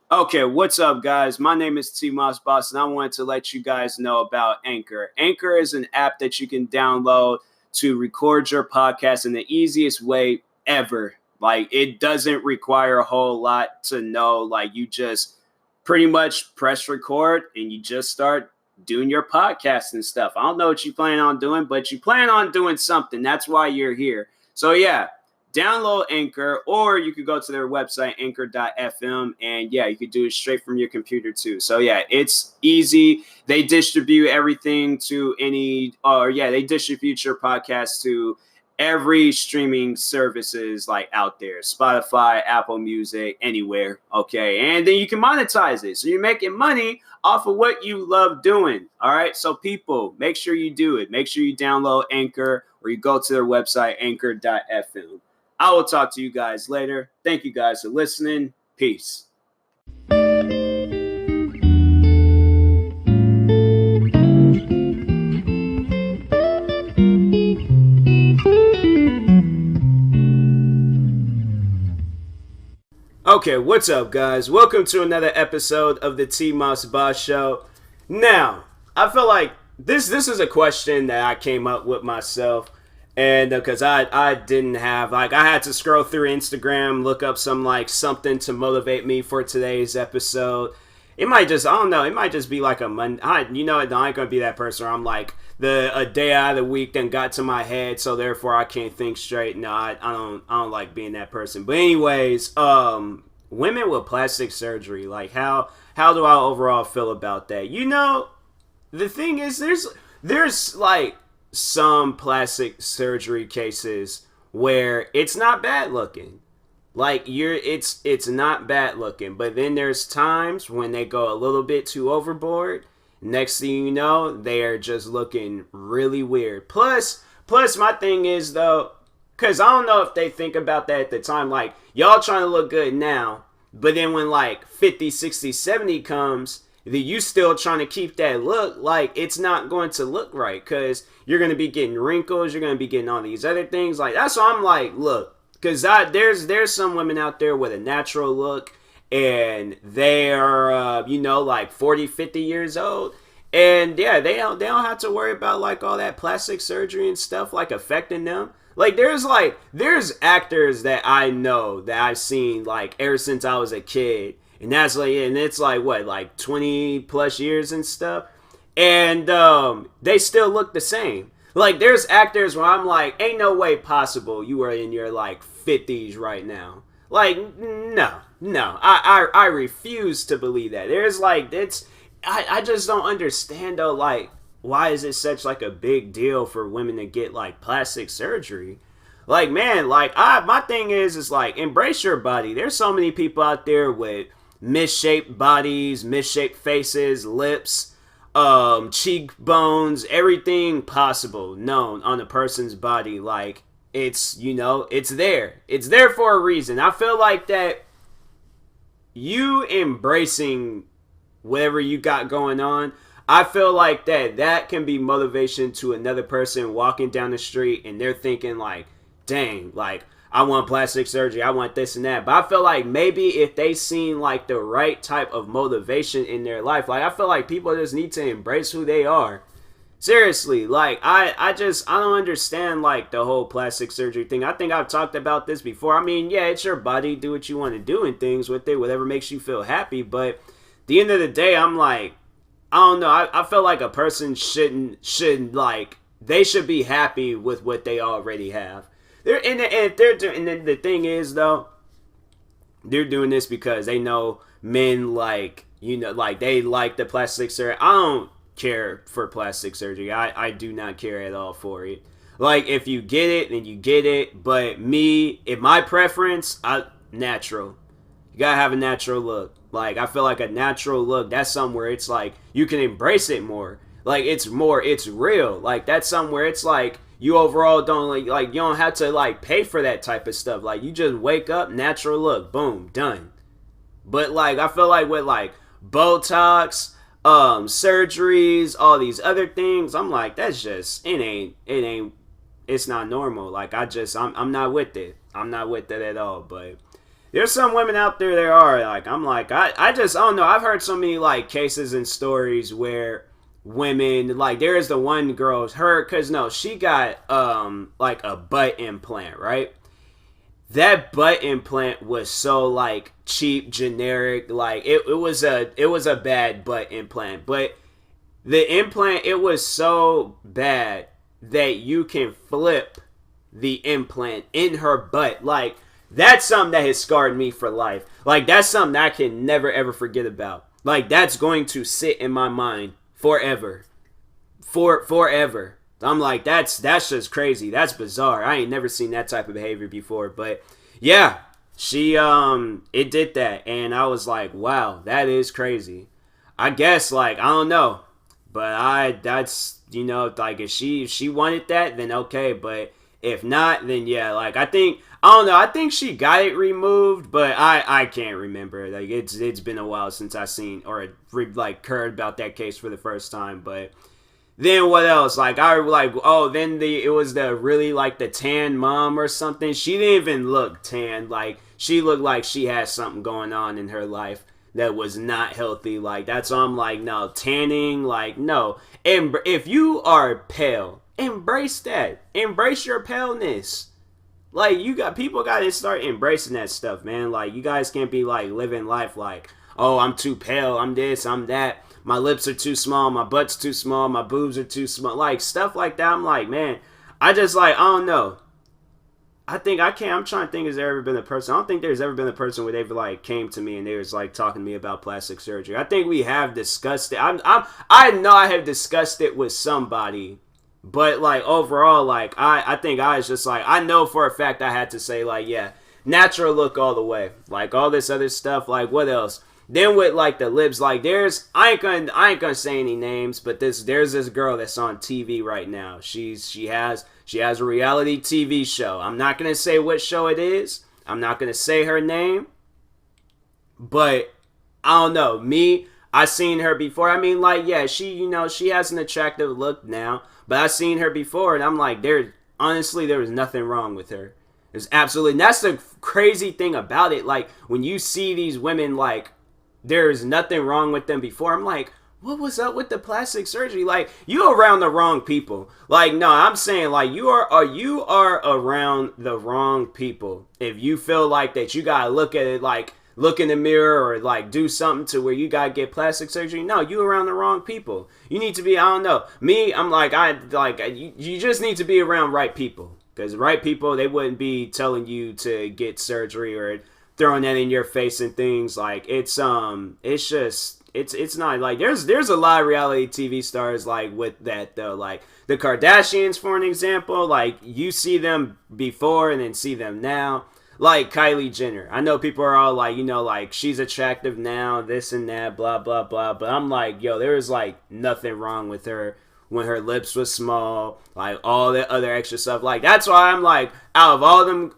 Okay, what's up, guys? My name is TMossBoss, and I wanted to let you guys know about Anchor. Anchor is an app that you can download to record your podcast in the easiest way ever. Like, it doesn't require a whole lot to know. Like, you just pretty much press record and you just start doing your podcast and stuff. I don't know what you plan on doing, but you plan on doing something. That's why you're here. So, yeah, download Anchor, or you could go to their website, anchor.fm, and yeah, you could do it straight from your computer too. So yeah, it's easy. They distribute everything to they distribute your podcast to every streaming services like out there, Spotify, Apple Music, anywhere. Okay, and then you can monetize it, so you're making money off of what you love doing. All right, so people, make sure you do it. Make sure you download Anchor, or you go to their website, anchor.fm. I will talk to you guys later. Thank you guys for listening. Peace. Okay, what's up, guys? Welcome to another episode of the TMossBoss Show. Now, I feel like this is a question that I came up with myself. And because I didn't have, like, I had to scroll through Instagram, look up something to motivate me for today's episode. It might just, I don't know, it might just be like a Monday. I ain't going to be that person where I'm like, a day out of the week then got to my head, so therefore I can't think straight. No, I don't like being that person. But anyways, women with plastic surgery, like, how do I overall feel about that? The thing is, there's like some plastic surgery cases where it's not bad looking. Like, it's not bad looking, but then there's times when they go a little bit too overboard. Next thing you know, they are just looking really weird. Plus my thing is, though, because I don't know if they think about that at the time, like, y'all trying to look good now, but then when like 50, 60, 70 comes, that you still trying to keep that look, like, it's not going to look right, because you're going to be getting wrinkles, you're going to be getting all these other things. Like, that's why I'm like, look, because there's some women out there with a natural look, and they are, like 40, 50 years old, and yeah, they don't have to worry about like all that plastic surgery and stuff like affecting them. Like, there's actors that I know that I've seen like ever since I was a kid, and it's like what, like 20 plus years and stuff, and they still look the same. Like, there's actors where I'm like, ain't no way possible you are in your like 50s right now. Like, no, I refuse to believe that. There's like, I just don't understand though, like, why is it such like a big deal for women to get like plastic surgery? Like, man, like, my thing is like, embrace your body. There's so many people out there with misshaped bodies, misshaped faces, lips, cheekbones, everything possible known on a person's body. Like, it's there for a reason. I feel like that you embracing whatever you got going on, I feel like that can be motivation to another person walking down the street and they're thinking like, dang, like, I want plastic surgery, I want this and that. But I feel like maybe if they seen like the right type of motivation in their life, like, I feel like people just need to embrace who they are. Seriously, like, I don't understand like the whole plastic surgery thing. I think I've talked about this before. I mean, yeah, it's your body, do what you want to do and things with it, whatever makes you feel happy. But at the end of the day, I'm like, I don't know. I feel like a person shouldn't like, they should be happy with what they already have. The thing is, though, they're doing this because they know men like, like, they like the plastic surgery. I don't care for plastic surgery. I do not care at all for it. Like, if you get it, then you get it. But me, in my preference, natural. You gotta have a natural look. Like, I feel like a natural look, that's somewhere it's like you can embrace it more. Like, it's real. Like, that's somewhere it's like you overall don't like you don't have to like pay for that type of stuff. Like, you just wake up, natural look, boom, done. But like, I feel like with like Botox, surgeries, all these other things, I'm like, that's just, it's not normal. Like, I'm not with it. I'm not with it at all. But there's some women out there that are like, I'm like, I just, I don't know. I've heard so many like cases and stories where women, like there is the one girl, cause no, she got like a butt implant, right? That butt implant was so like cheap, generic, like it was a bad butt implant. But the implant, it was so bad that you can flip the implant in her butt. Like that's something that has scarred me for life. Like that's something I can never ever forget about. Like that's going to sit in my mind forever. Forever. I'm like, that's just crazy. That's bizarre. I ain't never seen that type of behavior before. But yeah, she it did that, and I was like, wow, that is crazy. I guess like I don't know, but that's like if she wanted that, then okay. But if not, then yeah, like I don't know. I think she got it removed, but I can't remember. Like it's been a while since I seen or like heard about that case for the first time, but. Then what else? Like I like then it was the really like the tan mom or something. She didn't even look tan. Like she looked like she had something going on in her life that was not healthy. Like that's why I'm like, no, tanning, like no. And if you are pale, embrace that. Embrace your paleness. Like people got to start embracing that stuff, man. Like you guys can't be like living life like, oh, I'm too pale, I'm this, I'm that. My lips are too small, my butt's too small, my boobs are too small. Like, stuff like that. I'm like, man, I just like, I don't know. I'm trying to think, has there ever been a person, I don't think there's ever been a person where they've like came to me and they was like talking to me about plastic surgery. I think we have discussed it. I know I have discussed it with somebody, but like overall, like I think I was just like, I know for a fact I had to say like, yeah, natural look all the way. Like all this other stuff, like what else? Then with like the lips, like I ain't gonna say any names, but there's this girl that's on TV right now. She has a reality TV show. I'm not gonna say what show it is. I'm not gonna say her name. But I don't know. I seen her before. I mean, like, yeah, she has an attractive look now. But I seen her before, and I'm like, there was nothing wrong with her. There's absolutely, and that's the crazy thing about it. Like when you see these women, like. There's nothing wrong with them before. I'm like, what was up with the plastic surgery? Like, you around the wrong people. Like, no, I'm saying, like, you are around the wrong people. If you feel like that you gotta look at it, like, look in the mirror or, like, do something to where you gotta get plastic surgery. No, you around the wrong people. You need to be, I don't know. Me, I'm like, you just need to be around right people. Because right people, they wouldn't be telling you to get surgery or throwing that in your face and things. Like it's not like there's a lot of reality TV stars like with that though. Like the Kardashians, for an example, like you see them before and then see them now. Like Kylie Jenner, I know people are all like, like she's attractive now, this and that, blah blah blah, but I'm like, yo, there was like nothing wrong with her when her lips was small, like all that other extra stuff. Like that's why I'm like, out of all them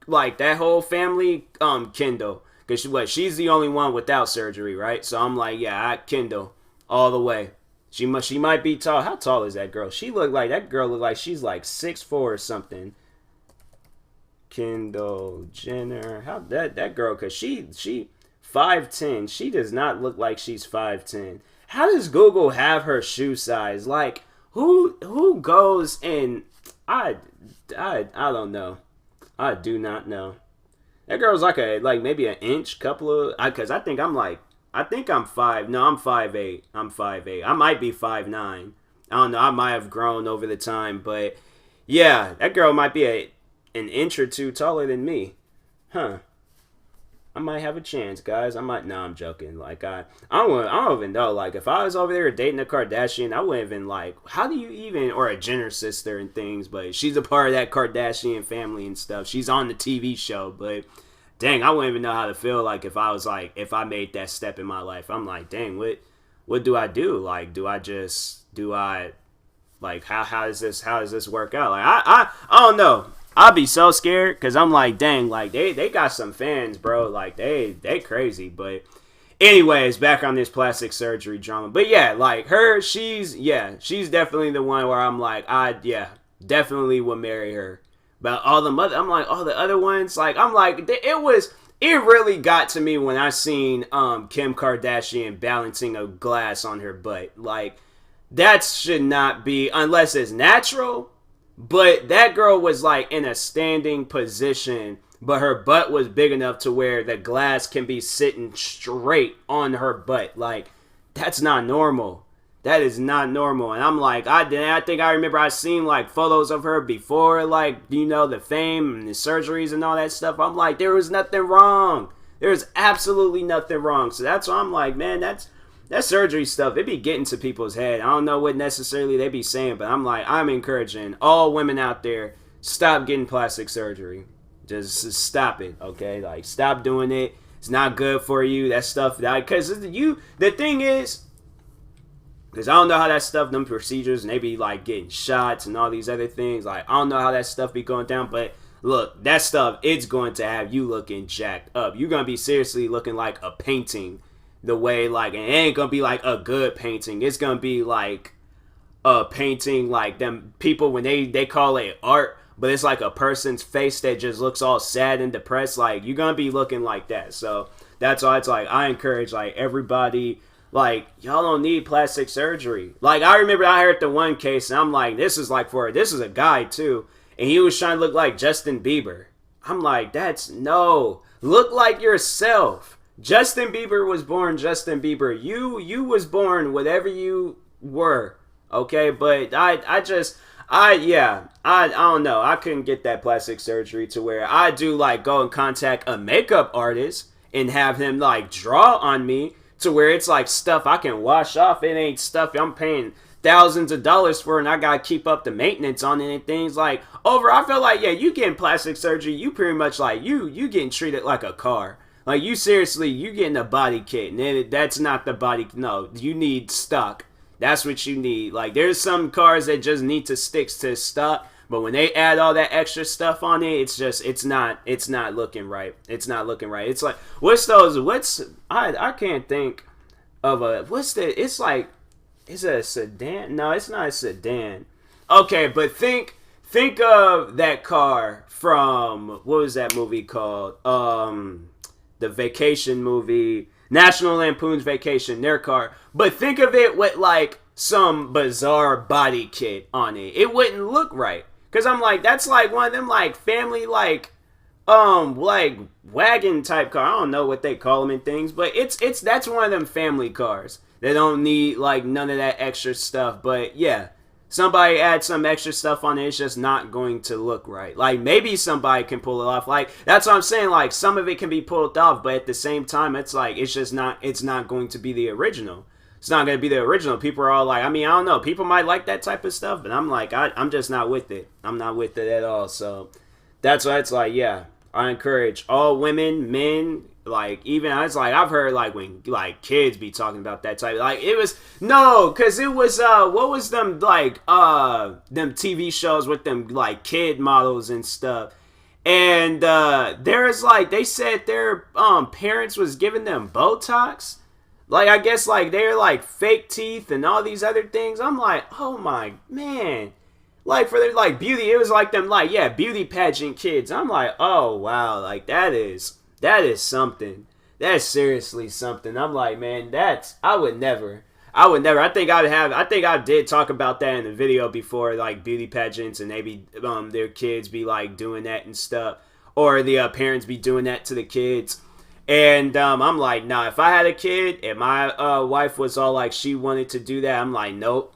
like that whole family, Kendall, because she's the only one without surgery, right? So I'm like, yeah, Kendall all the way. She might be tall. How tall is that girl? That girl look like she's like 6'4" or something. Kendall Jenner, how that girl? Cause she 5'10". She does not look like she's 5'10". How does Google have her shoe size? Like who goes and I don't know. I do not know. That girl's like maybe an inch, because I think I'm 5. No, I'm 5'8". I'm 5'8". I might be 5'9". I don't know. I might have grown over the time, but yeah, that girl might be an inch or two taller than me. Huh. I might have a chance, guys. No, I'm joking. Like, I don't even know. Like, if I was over there dating a Kardashian, I wouldn't even, like, how do you even, or a Jenner sister and things, but she's a part of that Kardashian family and stuff. She's on the TV show, but dang, I wouldn't even know how to feel, like, if I made that step in my life. I'm like, dang, what do I do? Like, how does this work out? Like, I don't know. I'll be so scared because I'm like, dang, like they got some fans, bro. Like they crazy. But anyways, back on this plastic surgery drama. But yeah, like her, she's definitely the one where I'm like, definitely would marry her. But all the other ones, like I'm like, it really got to me when I seen Kim Kardashian balancing a glass on her butt. Like, that should not be, unless it's natural. But that girl was like in a standing position, but her butt was big enough to where the glass can be sitting straight on her butt. Like, that's not normal. That is not normal. And I'm like, I think I remember I seen like photos of her before, like, you know, the fame and the surgeries and all that stuff. I'm like, there was nothing wrong. There's absolutely nothing wrong. So that's why I'm like, man, that surgery stuff, it be getting to people's head. I don't know what necessarily they be saying, but I'm like, I'm encouraging all women out there, stop getting plastic surgery. Just stop it, okay? Like, stop doing it. It's not good for you. That stuff, because the thing is, because I don't know how that stuff, them procedures, and they be like getting shots and all these other things. Like, I don't know how that stuff be going down, but look, that stuff, it's going to have you looking jacked up. You're going to be seriously looking like a painting. The way, like, and it ain't going to be like a good painting. It's going to be like a painting, like them people when they call it art, but it's like a person's face that just looks all sad and depressed. Like, you're going to be looking like that. So that's why it's like, I encourage like everybody, like, y'all don't need plastic surgery. Like, I remember I heard the one case, and I'm like, this is a guy, too. And he was trying to look like Justin Bieber. I'm like, no. Look like yourself. Justin Bieber was born Justin Bieber. You was born whatever you were. Okay? But I don't know. I couldn't get that plastic surgery to where I do, like, go and contact a makeup artist and have him, like, draw on me. To where it's like stuff I can wash off. It ain't stuff I'm paying thousands of dollars for, and I gotta keep up the maintenance on it and things like over. I feel like, yeah, you getting plastic surgery, you pretty much like you getting treated like a car. Like, you getting a body kit, and that's not the body. No, you need stock. That's what you need. Like, there's some cars that just need to stick to stock. But when they add all that extra stuff on it, it's not looking right. It's not looking right. It's like, I can't think of it's like, is it a sedan? No, it's not a sedan. Okay, but think of that car from, what was that movie called? The vacation movie, National Lampoon's Vacation, their car. But think of it with like some bizarre body kit on it. It wouldn't look right. Cause I'm like, that's like one of them like family like wagon type car. I don't know what they call them and things, but that's one of them family cars. They don't need like none of that extra stuff. But yeah, somebody add some extra stuff on it, it's just not going to look right. Like, maybe somebody can pull it off. Like, that's what I'm saying. Like, some of it can be pulled off, but at the same time, it's like, it's not going to be the original. It's not going to be the original. People are all like, I mean, I don't know. People might like that type of stuff, but I'm like, I'm just not with it. I'm not with it at all. So that's why it's like, yeah, I encourage all women, men, like, even I was like, I've heard like when like kids be talking about that type. Like, it was because it was what was them like them TV shows with them like kid models and stuff. And there's like, they said their parents was giving them Botox. Like, I guess, like, they're, like, fake teeth and all these other things. I'm like, oh, my, man. Like, for their, like, beauty, it was like them, like, yeah, beauty pageant kids. I'm like, oh, wow. Like, that is something. That's seriously something. I'm like, man, I would never. I think I did talk about that in a video before, like, beauty pageants, and maybe their kids be, like, doing that and stuff. Or the parents be doing that to the kids. And I'm like, nah, if I had a kid and my wife was all like, she wanted to do that, I'm like, nope,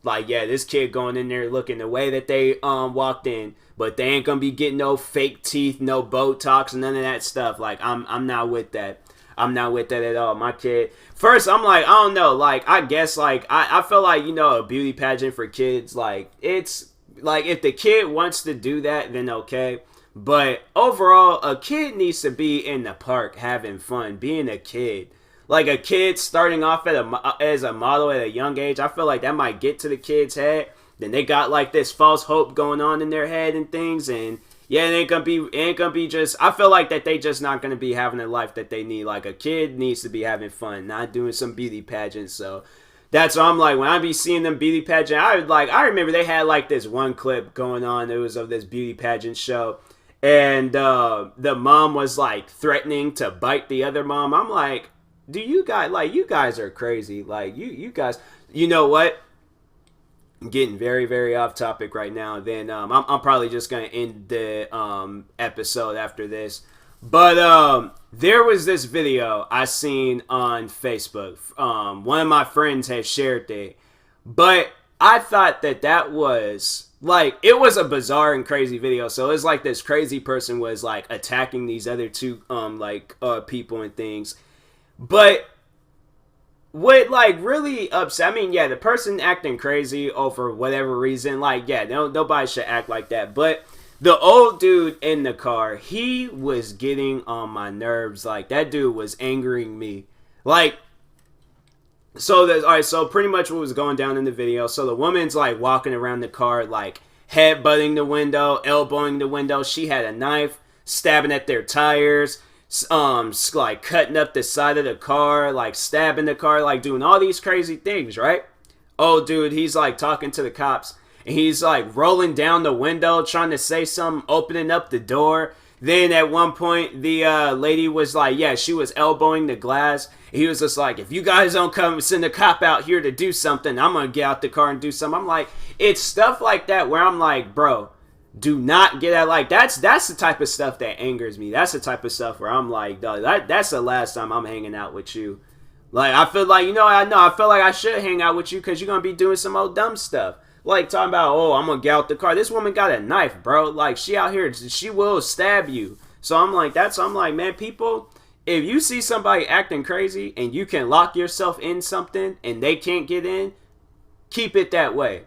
Like, yeah, this kid going in there looking the way that they walked in, but they ain't gonna be getting no fake teeth, no Botox, none of that stuff. Like, I'm not with that. I'm not with that at all. My kid, first, I'm like, I don't know, like, I guess, like, I feel like, you know, a beauty pageant for kids, like, it's, like, if the kid wants to do that, then okay. But overall, a kid needs to be in the park having fun, being a kid. Like, a kid starting off as a model at a young age, I feel like that might get to the kid's head. Then they got like this false hope going on in their head and things, and yeah, it ain't gonna be just. I feel like that they just not gonna be having the life that they need. Like, a kid needs to be having fun, not doing some beauty pageants. So that's why I'm like, when I be seeing them beauty pageant, I remember they had like this one clip going on. It was of this beauty pageant show. and the mom was like threatening to bite the other mom. I'm like, do you guys, like, you guys are crazy. Like, you guys, you know what? I'm getting very, very off topic right now. Then I'm probably just going to end the episode after this. But there was this video I seen on Facebook. One of my friends had shared it. But I thought that was, like, it was a bizarre and crazy video. So it was like this crazy person was, like, attacking these other two, people and things. But what, like, really upset, I mean, yeah, the person acting crazy for whatever reason, like, yeah, nobody should act like that. But the old dude in the car, he was getting on my nerves. Like, that dude was angering me. Like, so alright, so pretty much what was going down in the video. So the woman's like walking around the car, like headbutting the window, elbowing the window. She had a knife, stabbing at their tires, like cutting up the side of the car, like stabbing the car, like doing all these crazy things, right? Oh, dude, he's like talking to the cops, and he's like rolling down the window, trying to say something, opening up the door. Then at one point, the lady was like, yeah, she was elbowing the glass. He was just like, if you guys don't come send a cop out here to do something, I'm going to get out the car and do something. I'm like, it's stuff like that where I'm like, bro, do not get at, like, that's the type of stuff that angers me. That's the type of stuff where I'm like, that's the last time I'm hanging out with you. Like, I feel like, I feel like I should hang out with you because you're going to be doing some old dumb stuff. Like, talking about, oh, I'm going to get out the car. This woman got a knife, bro. Like, she out here, she will stab you. So I'm like, man, people, if you see somebody acting crazy and you can lock yourself in something and they can't get in, keep it that way.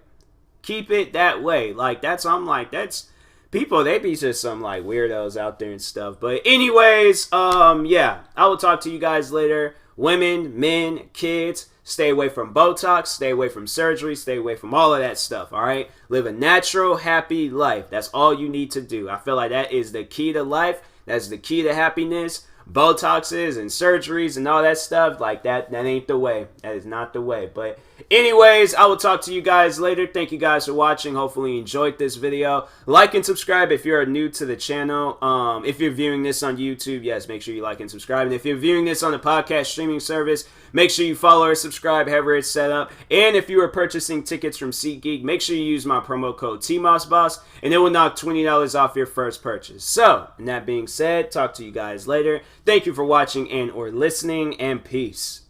Keep it that way. Like, that's people, they be just some, like, weirdos out there and stuff. But anyways, yeah, I will talk to you guys later. Women, men, kids, stay away from Botox, stay away from surgery, stay away from all of that stuff, all right? Live a natural, happy life. That's all you need to do. I feel like that is the key to life. That's the key to happiness. Botoxes and surgeries and all that stuff, like that ain't the way. That is not the way. But anyways, I will talk to you guys later. Thank you guys for watching. Hopefully you enjoyed this video. Like and subscribe if you're new to the channel. If you're viewing this on YouTube, yes, make sure you like and subscribe. And if you're viewing this on a podcast streaming service, make sure you follow or subscribe however it's set up. And if you are purchasing tickets from SeatGeek, make sure you use my promo code TMossBoss, and it will knock $20 off your first purchase. So, and that being said, talk to you guys later. Thank you for watching and or listening, and peace.